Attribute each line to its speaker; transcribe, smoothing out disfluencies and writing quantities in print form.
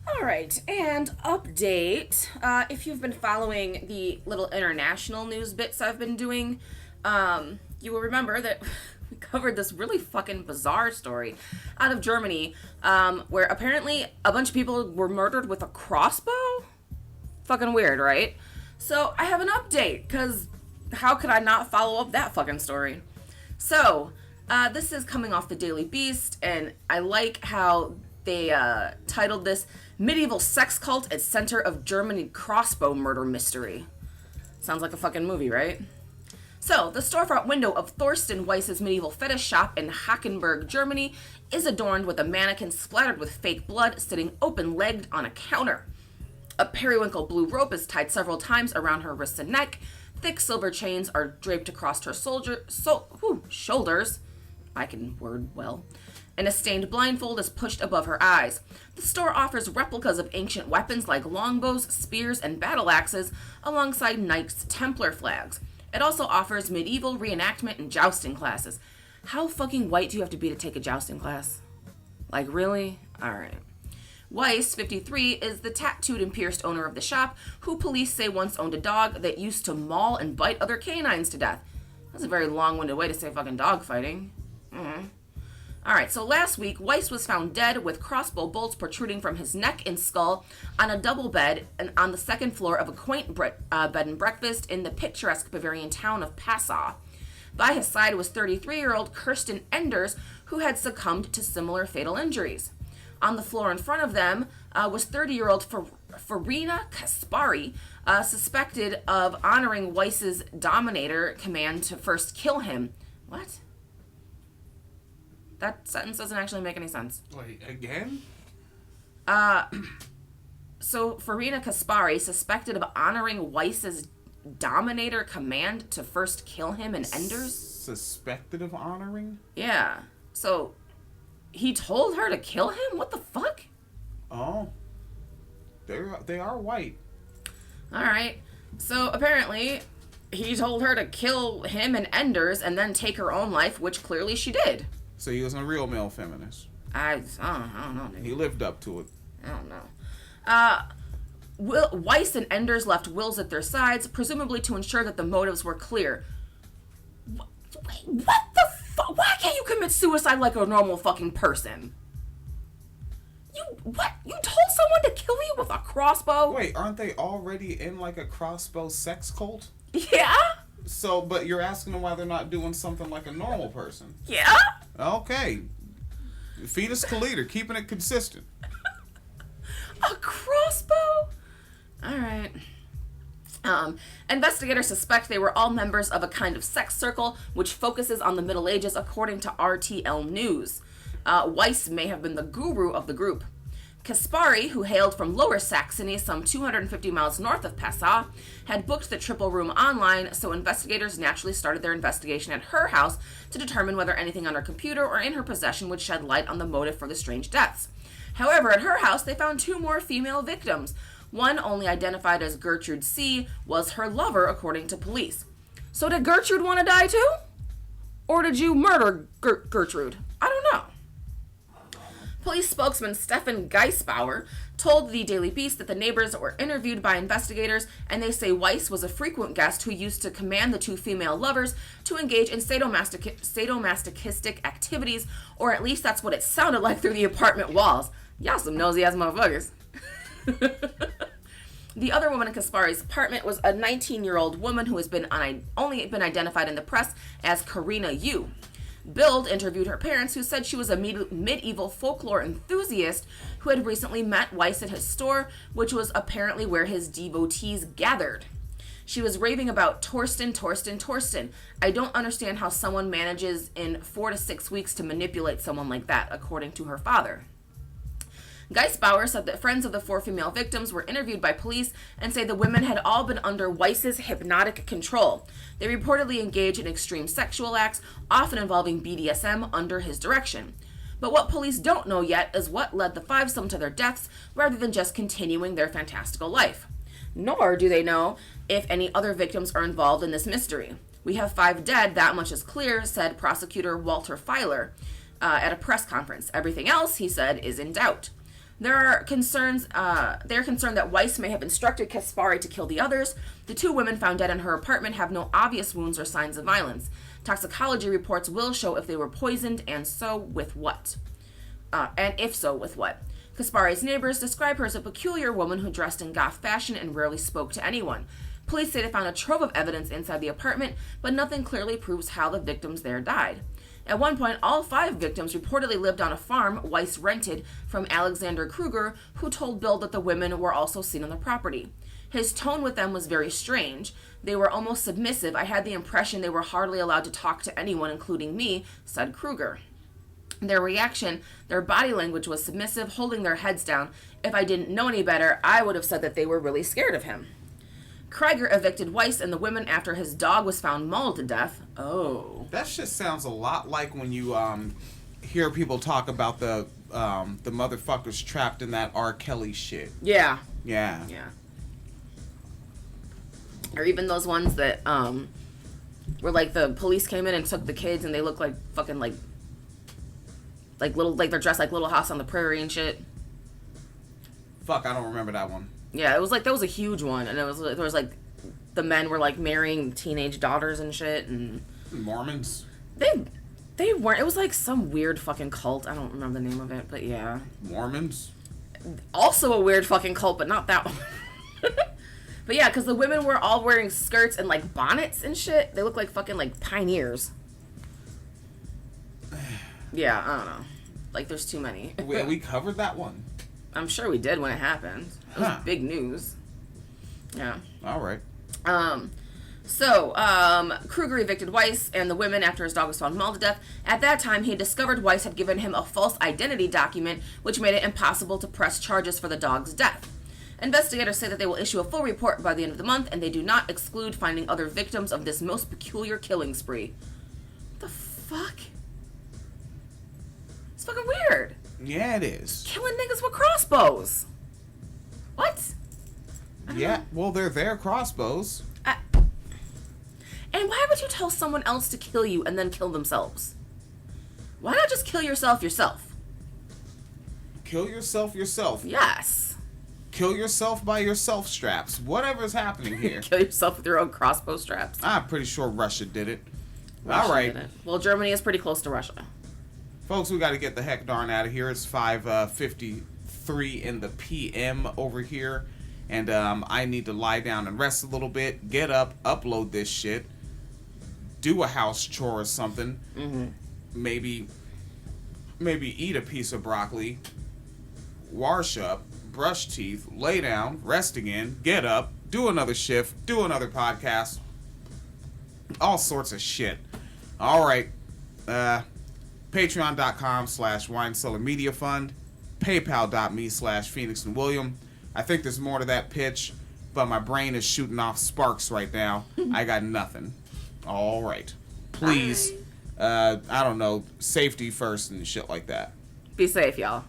Speaker 1: All right, and update. If you've been following the little international news bits I've been doing, you will remember that we covered this really fucking bizarre story out of Germany, where apparently a bunch of people were murdered with a crossbow. Fucking weird, right? So I have an update, because how could I not follow up that fucking story? So, this is coming off the Daily Beast, and I like how they titled this Medieval Sex Cult at Center of Germany Crossbow Murder Mystery. Sounds like a fucking movie, right? So, the storefront window of Thorsten Weiss's medieval fetish shop in Hackenberg, Germany, is adorned with a mannequin splattered with fake blood sitting open-legged on a counter. A periwinkle blue rope is tied several times around her wrists and neck. Thick silver chains are draped across her shoulders. I can word well. And a stained blindfold is pushed above her eyes. The store offers replicas of ancient weapons like longbows, spears, and battle axes, alongside Knights Templar flags. It also offers medieval reenactment and jousting classes. How fucking white do you have to be to take a jousting class? Like, really? Alright. Weiss, 53, is the tattooed and pierced owner of the shop, who police say once owned a dog that used to maul and bite other canines to death. That's a very long-winded way to say fucking dog fighting. Alright, so last week, Weiss was found dead with crossbow bolts protruding from his neck and skull on a double bed and on the second floor of a quaint bed and breakfast in the picturesque Bavarian town of Passau. By his side was 33-year-old Kirsten Enders, who had succumbed to similar fatal injuries. On the floor in front of them was 30-year-old Farina Kaspari, suspected of honoring Weiss's Dominator command to first kill him. What? That sentence doesn't actually make any sense.
Speaker 2: Wait, again?
Speaker 1: So Farina Kaspari, suspected of honoring Weiss's Dominator command to first kill him in Enders?
Speaker 2: Suspected of honoring?
Speaker 1: Yeah. So he told her to kill him? What the fuck?
Speaker 2: Oh. They are white.
Speaker 1: Alright. So apparently he told her to kill him in Enders and then take her own life, which clearly she did.
Speaker 2: So he was a real male feminist.
Speaker 1: I don't know. Dude.
Speaker 2: He lived up to it.
Speaker 1: I don't know. Weiss and Enders left wills at their sides, presumably to ensure that the motives were clear. What the fuck? Why can't you commit suicide like a normal fucking person? You told someone to kill you with a crossbow?
Speaker 2: Wait, aren't they already in like a crossbow sex cult?
Speaker 1: Yeah?
Speaker 2: So, but you're asking them why they're not doing something like a normal person.
Speaker 1: Yeah?
Speaker 2: Okay. Fetus Calida, keeping it consistent.
Speaker 1: A crossbow? Alright. Investigators suspect they were all members of a kind of sex circle which focuses on the Middle Ages, according to RTL News. Weiss may have been the guru of the group. Kaspari, who hailed from Lower Saxony, some 250 miles north of Passau, had booked the triple room online, so investigators naturally started their investigation at her house to determine whether anything on her computer or in her possession would shed light on the motive for the strange deaths. However, at her house, they found two more female victims. One, only identified as Gertrude C., was her lover, according to police. So did Gertrude want to die too? Or did you murder Gertrude? I don't know. Police spokesman Stefan Geisbauer told the Daily Beast that the neighbors were interviewed by investigators, and they say Weiss was a frequent guest who used to command the two female lovers to engage in sadomasochistic activities, or at least that's what it sounded like through the apartment walls. Y'all some nosy-ass motherfuckers. The other woman in Kaspari's apartment was a 19-year-old woman who has only been identified in the press as Karina Yu. Bild interviewed her parents, who said she was a medieval folklore enthusiast who had recently met Weiss at his store, which was apparently where his devotees gathered. She was raving about Torsten. I don't understand how someone manages in 4 to 6 weeks to manipulate someone like that, according to her father. Geisbauer said that friends of the four female victims were interviewed by police and say the women had all been under Weiss's hypnotic control. They reportedly engage in extreme sexual acts, often involving BDSM, under his direction. But what police don't know yet is what led the fivesome to their deaths, rather than just continuing their fantastical life. Nor do they know if any other victims are involved in this mystery. We have 5 dead, that much is clear, said prosecutor Walter Feiler at a press conference. Everything else, he said, is in doubt. They're concerned that Weiss may have instructed Kaspari to kill the others. The 2 women found dead in her apartment have no obvious wounds or signs of violence. Toxicology reports will show if they were poisoned, and so with what. And if so, with what. Kaspari's neighbors describe her as a peculiar woman who dressed in goth fashion and rarely spoke to anyone. Police say they found a trove of evidence inside the apartment, but nothing clearly proves how the victims there died. At one point, all 5 victims reportedly lived on a farm Weiss rented from Alexander Kruger, who told Bill that the women were also seen on the property. His tone with them was very strange. They were almost submissive. I had the impression they were hardly allowed to talk to anyone, including me, said Kruger. Their reaction, their body language was submissive, holding their heads down. If I didn't know any better, I would have said that they were really scared of him. Krieger evicted Weiss and the women after his dog was found mauled to death. Oh.
Speaker 2: That shit sounds a lot like when you hear people talk about the motherfuckers trapped in that R. Kelly shit.
Speaker 1: Yeah.
Speaker 2: Yeah.
Speaker 1: Yeah. Or even those ones that where like the police came in and took the kids and they look like fucking like little, like they're dressed like Little House on the Prairie and shit.
Speaker 2: Fuck, I don't remember that one.
Speaker 1: Yeah, it was like, that was a huge one, and it was, there was like, the men were like marrying teenage daughters and shit, and
Speaker 2: Mormons?
Speaker 1: They weren't, it was like some weird fucking cult, I don't remember the name of it, but yeah.
Speaker 2: Mormons?
Speaker 1: Also a weird fucking cult, but not that one. But yeah, because the women were all wearing skirts and like bonnets and shit. They look like fucking like pioneers. Yeah, I don't know. Like, there's too many.
Speaker 2: we covered that one.
Speaker 1: I'm sure we did when it happened. It was big news. Yeah.
Speaker 2: All right.
Speaker 1: Kruger evicted Weiss and the women after his dog was found mauled to death. At that time, he discovered Weiss had given him a false identity document, which made it impossible to press charges for the dog's death. Investigators say that they will issue a full report by the end of the month, and they do not exclude finding other victims of this most peculiar killing spree. What the fuck? It's fucking weird.
Speaker 2: Yeah, it is.
Speaker 1: Killing niggas with crossbows. What?
Speaker 2: Yeah, well, they're their crossbows.
Speaker 1: And why would you tell someone else to kill you and then kill themselves? Why not just kill yourself yourself?
Speaker 2: Kill yourself yourself.
Speaker 1: Yes.
Speaker 2: Kill yourself by yourself straps. Whatever's happening here.
Speaker 1: Kill yourself with your own crossbow straps.
Speaker 2: I'm pretty sure Russia did it.
Speaker 1: Russia
Speaker 2: all right.
Speaker 1: did it. Well, Germany is pretty close to Russia.
Speaker 2: Folks, we got to get the heck darn out of here. It's 5:53 in the PM over here. And I need to lie down and rest a little bit. Get up, upload this shit. Do a house chore or something.
Speaker 1: Mm-hmm.
Speaker 2: Maybe eat a piece of broccoli. Wash up, brush teeth, lay down, rest again, get up, do another shift, do another podcast. All sorts of shit. All right. Patreon.com/WineCellarMediaFund. PayPal.me/Phoenix and William. I think there's more to that pitch, but my brain is shooting off sparks right now. I got nothing. All right. Please, I don't know, safety first and shit like that.
Speaker 1: Be safe, y'all.